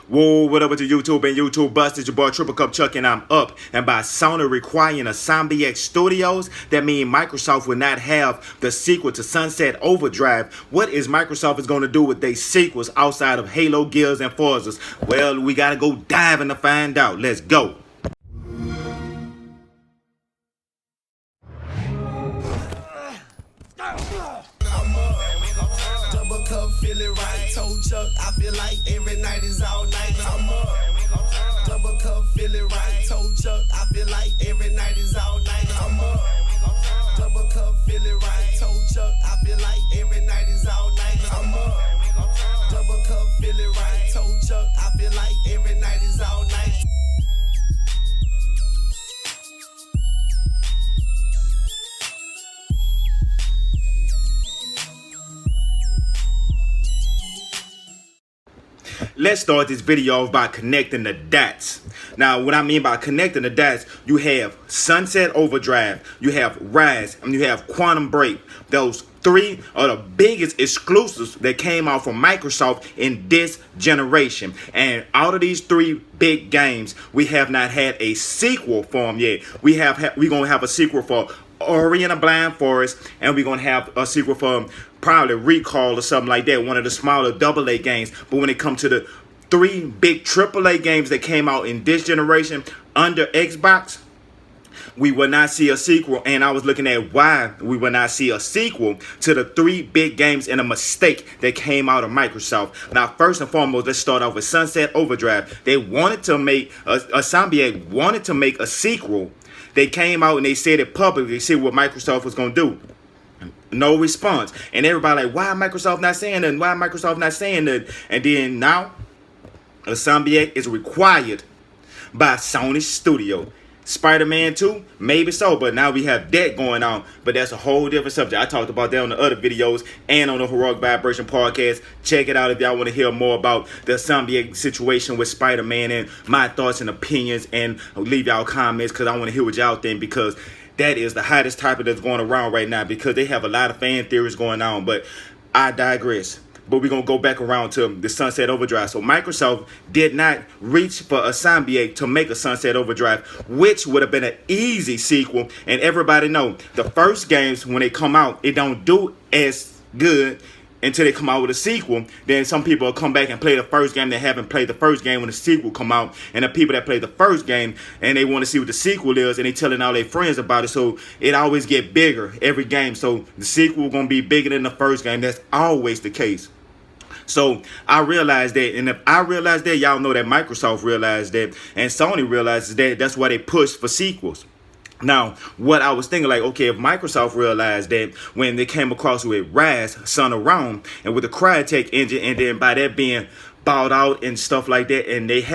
Whoa, what up with the YouTube and YouTube Bust? It's your boy Triple Cup Chuck and I'm up. And by Sony requiring a Zombie X Studios, that means Microsoft will not have the sequel to Sunset Overdrive. What is Microsoft going to do with their sequels outside of Halo, Gears, and Forzas? Well, we got to go diving to find out. Let's go. Double cup, feel it right. Told Chuck, I feel like every night is all night. I'm up. Double cup, feel it right. Told Chuck, I feel like every night is all night. I'm up. Double cup, feel it right. Told Chuck, I feel like every night is all night. I'm up. Double cup, feel it right. Told Chuck, I feel like every night is all night. Let's start this video off by connecting the dots. Now, what I mean by connecting the dots, you have Sunset Overdrive, you have Rise, and you have Quantum Break. Those three are the biggest exclusives that came out from Microsoft in this generation. And out of these three big games, we have not had a sequel for them yet. We're gonna have a sequel for Ori and the Blind Forest, and we're gonna have a sequel for probably Recall or something like that, one of the smaller AA games. But when it comes to the three big AAA games that came out in this generation under Xbox, we will not see a sequel. And I was looking at why we will not see a sequel to the three big games and a mistake that came out of Microsoft. Now, first and foremost, let's start off with Sunset Overdrive. They wanted to make Zombie wanted to make a sequel. They came out and they said it publicly, see what Microsoft was going to do. No response. And everybody like, why Microsoft not saying that? Why Microsoft not saying that? And then now, a Zombie is required by Sony Studio. Spider-Man 2, maybe so, but now we have that going on. But that's a whole different subject. I talked about that on the other videos and on the Heroic Vibration podcast. Check it out if y'all want to hear more about the Zombie situation with Spider-Man and my thoughts and opinions. And leave y'all comments because I want to hear what y'all think, because that is the hottest topic that's going around right now, because they have a lot of fan theories going on. But I digress. But we're going to go back around to the Sunset Overdrive. So Microsoft did not reach for a Zombie to make a Sunset Overdrive, which would have been an easy sequel. And everybody know the first games, when they come out, it don't do as good until they come out with a sequel. Then some people will come back and play the first game. They haven't played the first game when the sequel come out. And the people that play the first game and they want to see what the sequel is, and they telling all their friends about it. So it always get bigger every game. So the sequel going to be bigger than the first game. That's always the case. So I realized that, and if I realized that, y'all know that Microsoft realized that, and Sony realizes that. That's why they push for sequels. Now, what I was thinking, like, okay, if Microsoft realized that when they came across with Rise, Son of Rome, and with the Crytek engine, and then by that being bought out and stuff like that, and they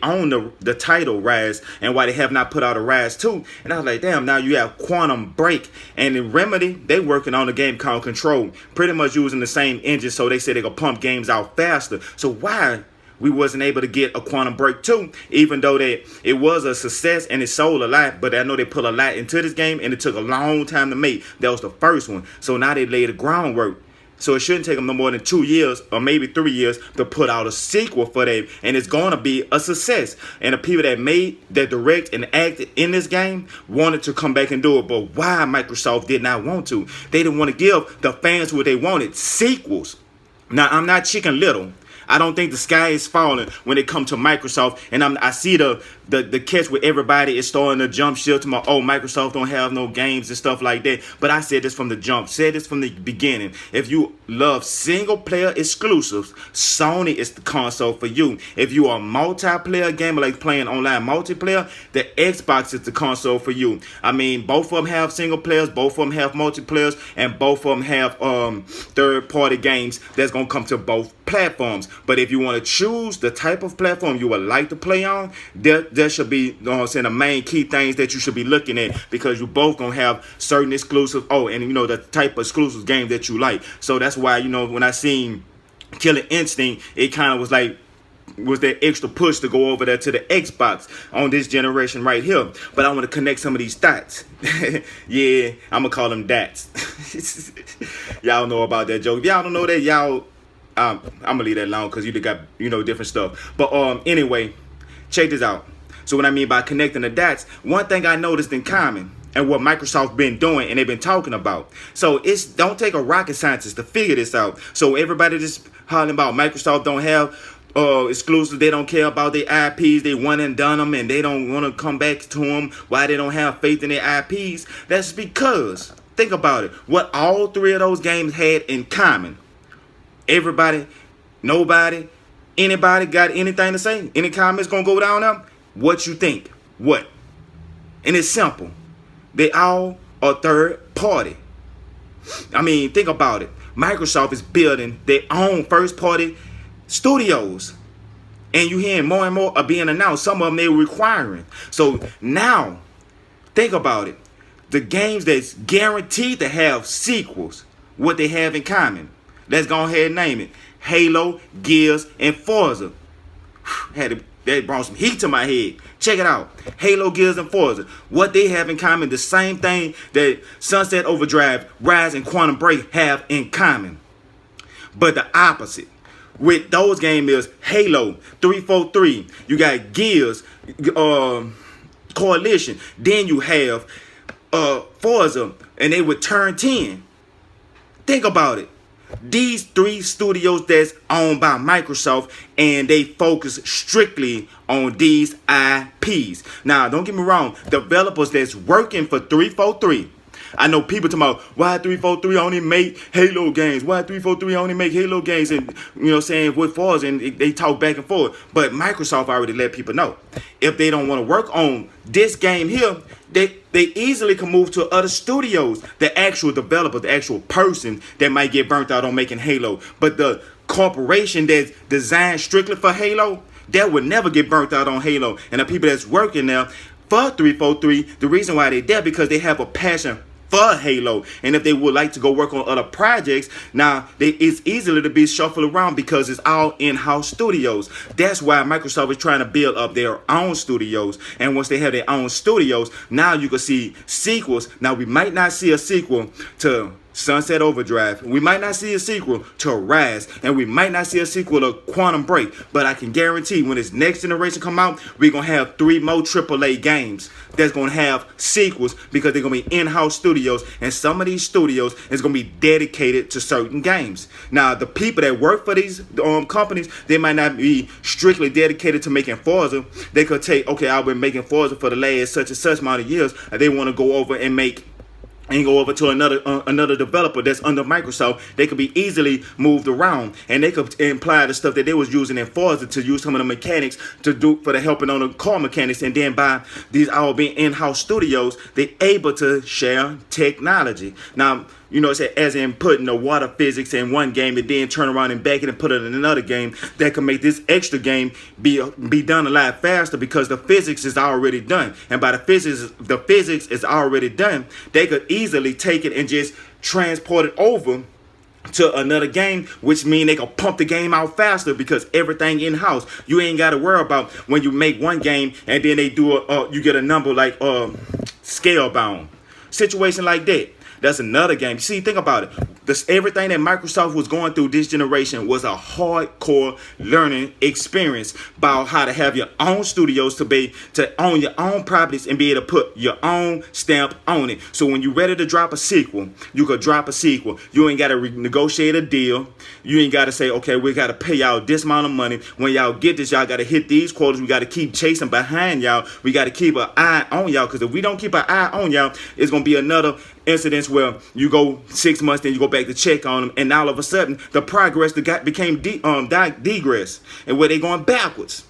own the title Rise, and why they have not put out a Rise 2. And I was like, damn, now you have Quantum Break, and in Remedy, they working on a game called Control, pretty much using the same engine, so they said they could pump games out faster. So why we wasn't able to get a Quantum Break 2, even though that it was a success and it sold a lot? But I know they put a lot into this game, and it took a long time to make. That was the first one. So now they laid the groundwork. So it shouldn't take them no more than 2 years or maybe 3 years to put out a sequel for that. And it's going to be a success. And the people that direct and acted in this game wanted to come back and do it. But why Microsoft did not want to? They didn't want to give the fans what they wanted, sequels. Now, I'm not Chicken Little. I don't think the sky is falling when it comes to Microsoft. And I see the catch where everybody is starting to jump ship to Microsoft don't have no games and stuff like that. But I said this from the jump, said this from the beginning. If you love single player exclusives, Sony is the console for you. If you are a multiplayer gamer, like playing online multiplayer, the Xbox is the console for you. I mean, both of them have single players, both of them have multiplayers, and both of them have third-party games that's going to come to both platforms. But if you want to choose the type of platform you would like to play on, there should be, the main key things that you should be looking at, because you both gonna have certain exclusives. Oh, and the type of exclusive game that you like. So that's why, when I seen Killer Instinct, it kind of was like, was that extra push to go over there to the Xbox on this generation right here. But I want to connect some of these dots. Yeah, I'm gonna call them dots. Y'all know about that joke. If y'all don't know that, y'all I'm gonna leave that alone because you got different stuff. But anyway, check this out. So what I mean by connecting the dots, one thing I noticed in common and what Microsoft been doing and they've been talking about. So it's don't take a rocket scientist to figure this out. So everybody just hollering about Microsoft don't have exclusive, they don't care about their IPs, they went and done them and they don't want to come back to them. Why they don't have faith in their IPs? That's because, think about it, what all three of those games had in common. Everybody, nobody, anybody got anything to say? Any comments gonna go down there? What you think? What? And it's simple. They all are third party. I mean, think about it. Microsoft is building their own first party studios. And you hearing more and more are being announced. Some of them they're requiring. So now, think about it. The games that's guaranteed to have sequels, what they have in common. Let's go ahead and name it. Halo, Gears, and Forza. That brought some heat to my head. Check it out. Halo, Gears, and Forza. What they have in common, the same thing that Sunset Overdrive, Rise, and Quantum Break have in common. But the opposite. With those games is Halo, 343. You got Gears, Coalition. Then you have Forza, and they would turn 10. Think about it. These three studios that's owned by Microsoft, and they focus strictly on these IPs. Now, don't get me wrong, developers that's working for 343. I know people talking about why 343 only make Halo games, why 343 only make Halo games, and saying with Forza, and they talk back and forth. But Microsoft already let people know if they don't want to work on this game here, they easily can move to other studios. The actual developer, the actual person that might get burnt out on making Halo, but the corporation that's designed strictly for Halo, that would never get burnt out on Halo. And the people that's working there for 343, the reason why they're there because they have a passion for Halo, and if they would like to go work on other projects, now it's easily to be shuffled around because it's all in-house studios. That's why Microsoft is trying to build up their own studios, and once they have their own studios, now you can see sequels. Now we might not see a sequel to Sunset Overdrive, we might not see a sequel to Rise, and we might not see a sequel to Quantum Break, but I can guarantee when this next generation come out, we're going to have 3 more AAA games that's going to have sequels because they're going to be in-house studios, and some of these studios is going to be dedicated to certain games. Now, the people that work for these companies, they might not be strictly dedicated to making Forza. They could take, okay, I've been making Forza for the last such and such amount of years, and they want to go over and go over to another developer that's under Microsoft. They could be easily moved around, and they could imply the stuff that they was using in Forza to use some of the mechanics to do for the helping on the car mechanics, and then by these all being in-house studios, they able to share technology. Now, as in putting the water physics in one game and then turn around and back it and put it in another game, that can make this extra game be done a lot faster because the physics is already done. And by the physics is already done, they could easily take it and just transport it over to another game, which means they can pump the game out faster because everything in-house. You ain't got to worry about when you make one game and then they do you get a number like Scalebound. Situation like that. That's another game. See, think about it. Everything that Microsoft was going through this generation was a hardcore learning experience about how to have your own studios to own your own properties and be able to put your own stamp on it. So when you're ready to drop a sequel, you could drop a sequel. You ain't got to renegotiate a deal. You ain't got to say, okay, we got to pay y'all this amount of money. When y'all get this, y'all got to hit these quotas. We got to keep chasing behind y'all. We got to keep an eye on y'all, because if we don't keep an eye on y'all, it's going to be another incidents where you go 6 months, then you go back to check on them, and all of a sudden the progress became digress, and where they going backwards.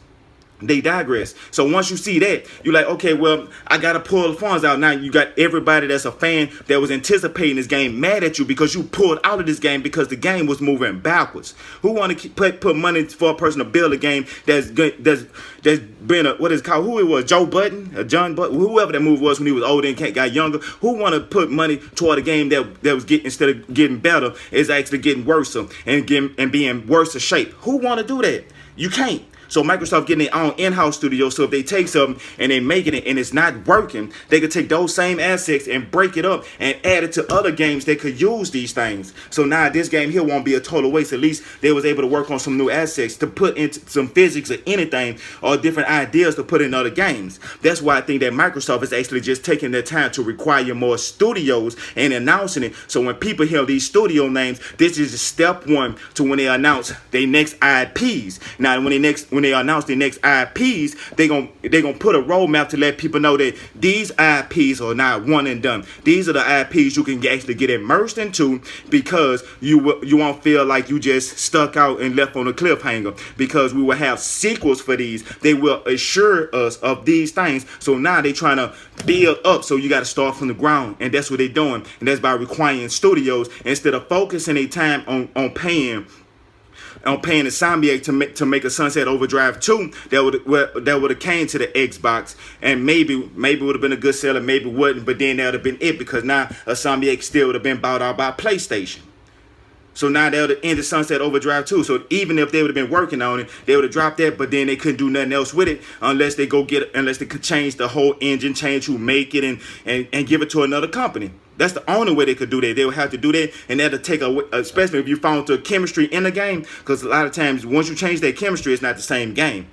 They digress. So once you see that, you're like, okay, well, I got to pull the funds out. Now you got everybody that's a fan that was anticipating this game mad at you because you pulled out of this game because the game was moving backwards. Who want to put money for a person to build a game that's been what is it called? Who it was? Joe Budden? John Budden? Whoever that move was when he was older and got younger. Who want to put money toward a game that was instead of getting better, is actually getting worse and being worse of shape? Who want to do that? You can't. So Microsoft getting their own in-house studio. So if they take something and they making it and it's not working, they could take those same assets and break it up and add it to other games that could use these things. So now this game here won't be a total waste. At least they was able to work on some new assets to put into some physics or anything or different ideas to put in other games. That's why I think that Microsoft is actually just taking their time to require more studios and announcing it. So when people hear these studio names, this is just step one to when they announce their next IPs. Now when they announce their next IPs, they gonna put a roadmap to let people know that these IPs are not one and done. These are the IPs you can actually get immersed into, because you won't feel like you just stuck out and left on a cliffhanger, because we will have sequels for these. They will assure us of these things. So now they trying to build up, so you got to start from the ground, and that's what they're doing, and that's by requiring studios instead of focusing their time on paying Insomniac to make a Sunset Overdrive 2 that would have came to the Xbox, and maybe would have been a good seller, maybe wouldn't, but then that would have been it, because now Insomniac still would have been bought out by PlayStation. So now they would have ended Sunset Overdrive 2. So even if they would have been working on it, they would have dropped that, but then they couldn't do nothing else with it unless they could change the whole engine, change who make it, and give it to another company. That's the only way they could do that. They would have to do that, and that'll take especially if you found the chemistry in the game, because a lot of times once you change that chemistry, it's not the same game.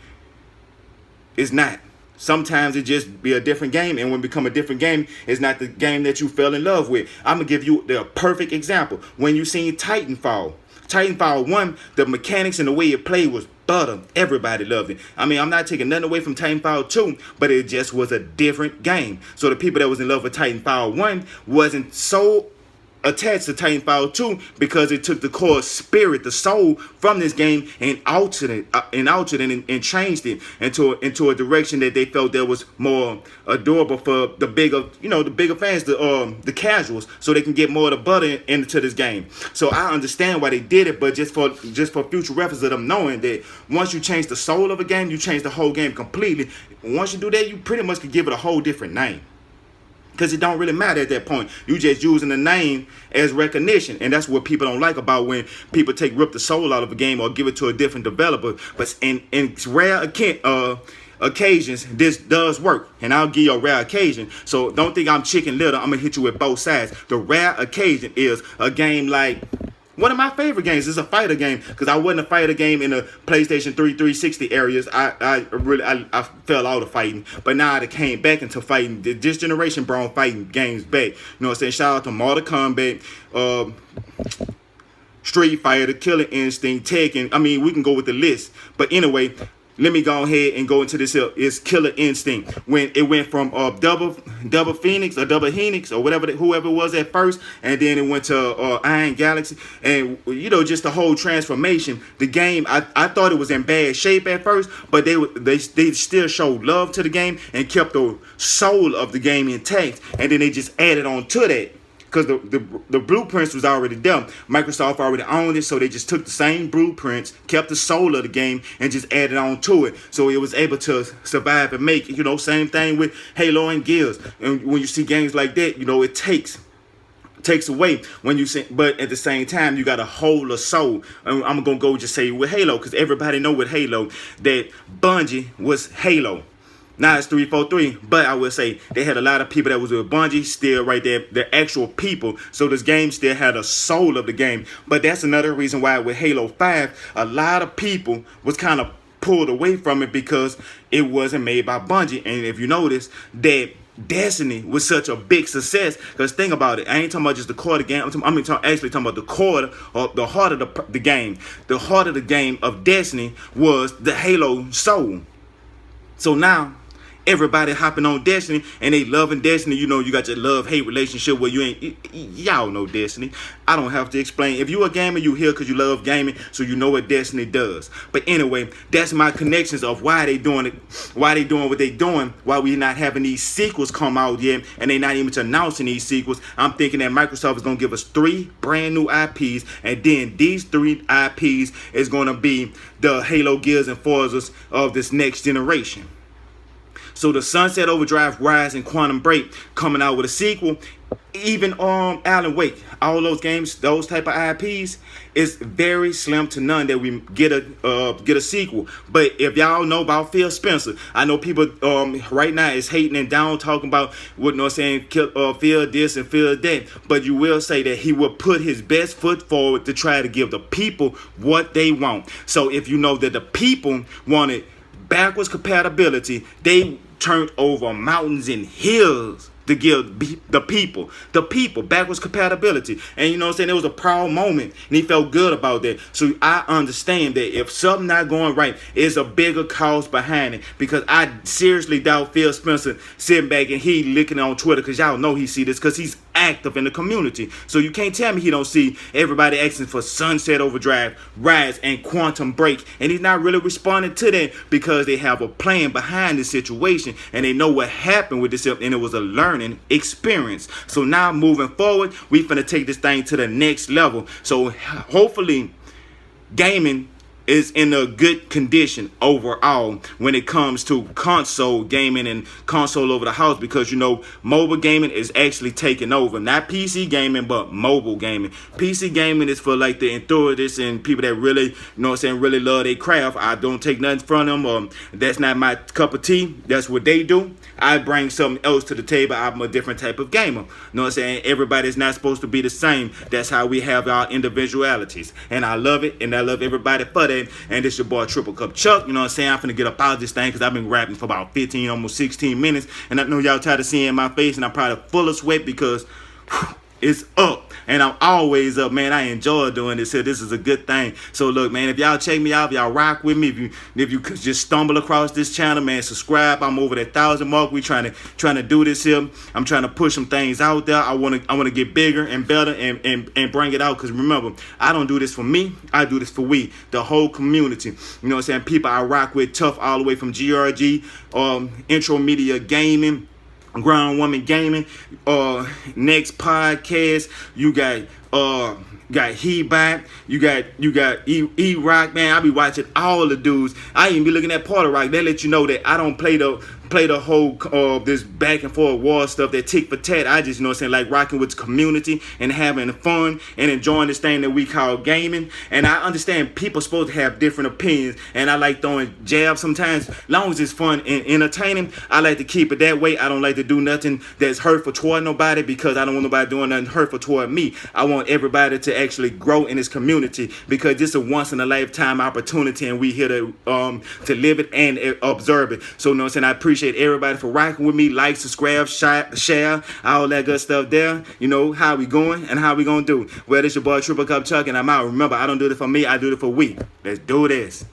It's not. Sometimes it just be a different game, and when it become a different game, it's not the game that you fell in love with. I'm gonna give you the perfect example. When you seen Titanfall 1, the mechanics and the way it played was butter. Everybody loved it. I mean, I'm not taking nothing away from Titanfall 2, but it just was a different game. So the people that was in love with Titanfall 1 wasn't so attached to Titanfall 2, because it took the core spirit, the soul from this game, and altered it and changed it into a direction that they felt that was more adorable for the bigger fans, the casuals, so they can get more of the butter into this game. So I understand why they did it, but just for future reference of them knowing that once you change the soul of a game, you change the whole game completely. Once you do that, you pretty much could give it a whole different name. Because it don't really matter at that point. You just using the name as recognition. And that's what people don't like about when people rip the soul out of a game or give it to a different developer. But in rare occasions, this does work. And I'll give you a rare occasion. So don't think I'm chicken little. I'm going to hit you with both sides. The rare occasion is a game like... one of my favorite games is a fighter game, because I wasn't a fighter game in the PlayStation 3 360 areas. I fell out of fighting, but now I came back into fighting. This generation brought fighting games back. You know what I'm saying? Shout out to Mortal Kombat, Street Fighter, Killer Instinct, Tekken. I mean, we can go with the list. But anyway, let me go ahead and go into this here. It's Killer Instinct. When it went from Double Phoenix or Double Helix or whoever it was at first, and then it went to Iron Galaxy, and just the whole transformation. The game, I thought it was in bad shape at first, but they still showed love to the game and kept the soul of the game intact, and then they just added on to that. Because the blueprints was already done. Microsoft already owned it, so they just took the same blueprints, kept the soul of the game, and just added on to it. So it was able to survive and make it. Same thing with Halo and Gears. And when you see games like that, it takes away when you say, but at the same time, you got a whole of soul. And I'm going to go just say with Halo, because everybody know with Halo that Bungie was Halo. Now it's 343, but I will say they had a lot of people that was with Bungie still right there, the actual people. So this game still had a soul of the game. But that's another reason why with Halo 5, a lot of people was kind of pulled away from it because it wasn't made by Bungie. And if you notice that Destiny was such a big success, because think about it, I ain't talking about just the core of the game. I'm actually talking about the core or the heart of the game. The heart of the game of Destiny was the Halo soul. So now everybody hopping on Destiny and they loving Destiny. You got your love-hate relationship where y'all know Destiny. I don't have to explain. If you a gamer, you here because you love gaming, so you know what Destiny does. But anyway, that's my connections of why they doing it, why they doing what they doing, why we not having these sequels come out yet, and they not even announcing these sequels. I'm thinking that Microsoft is going to give us 3 brand new IPs, and then these 3 IPs is going to be the Halo, Gears, and Forzas of this next generation. So the Sunset Overdrive, Rise, and Quantum Break coming out with a sequel. Even Alan Wake, all those games, those type of IPs, it's very slim to none that we get a sequel. But if y'all know about Phil Spencer, I know people right now is hating and down talking about what saying Phil this and Phil that. But you will say that he will put his best foot forward to try to give the people what they want. So if you know that the people wanted backwards compatibility, they turned over mountains and hills to give the people backwards compatibility. And you know what I'm saying, it was a proud moment and he felt good about that. So I understand that if something not going right, there's a bigger cause behind it, because I seriously doubt Phil Spencer sitting back and he looking on Twitter, because y'all know he see this because he's active in the community. So you can't tell me he don't see everybody asking for Sunset Overdrive, Rise, and Quantum Break, and he's not really responding to that because they have a plan behind the situation and they know what happened with this, and it was a learning experience. So now moving forward, we finna take this thing to the next level. So hopefully gaming is in a good condition overall when it comes to console gaming and console over the house, because you know mobile gaming is actually taking over, not PC gaming but mobile gaming. PC gaming is for like the enthusiasts and people that really, you know what I'm saying, really love their craft. I don't take nothing from them, that's not my cup of tea. That's what they do. I bring something else to the table. I'm a different type of gamer. You know what I'm saying? Everybody's not supposed to be the same. That's how we have our individualities. And I love it, and I love everybody for that. And this your boy Triple Cup Chuck. You know what I'm saying? I'm finna get up out of this thing because I've been rapping for about 15, almost 16 minutes. And I know y'all tired of seeing my face, and I'm probably full of sweat because it's up. And I'm always up, man. I enjoy doing this here. This is a good thing. So look, man, if y'all check me out, if y'all rock with me, if you could just stumble across this channel, man, subscribe. I'm over that 1,000 mark. We trying to do this here. I'm trying to push some things out there. I wanna get bigger and better and bring it out. Because remember, I don't do this for me. I do this for we, the whole community. You know what I'm saying? People I rock with, tough all the way from GRG, Intro Media Gaming, Grown Woman Gaming, next podcast, you got He Back, you got E-Rock, man. I be watching all the dudes. I even be looking at Part of Rock. They let you know that I don't play the whole this back and forth war stuff, that tick for tat. I just, you know what I'm saying, like rocking with the community and having fun and enjoying this thing that we call gaming. And I understand people supposed to have different opinions, and I like throwing jabs sometimes. As long as it's fun and entertaining, I like to keep it that way. I don't like to do nothing that's hurtful toward nobody, because I don't want nobody doing nothing hurtful toward me. I want everybody to actually grow in this community, because this is a once in a lifetime opportunity, and we here to live it and observe it. So you know what I'm saying, I appreciate everybody for rocking with me. Like, subscribe, share, all that good stuff there. You know how we going and how we gonna do. Well, this your boy Triple Cup Chuck, and I'm out. Remember, I don't do it for me, I do it for we. Let's do this.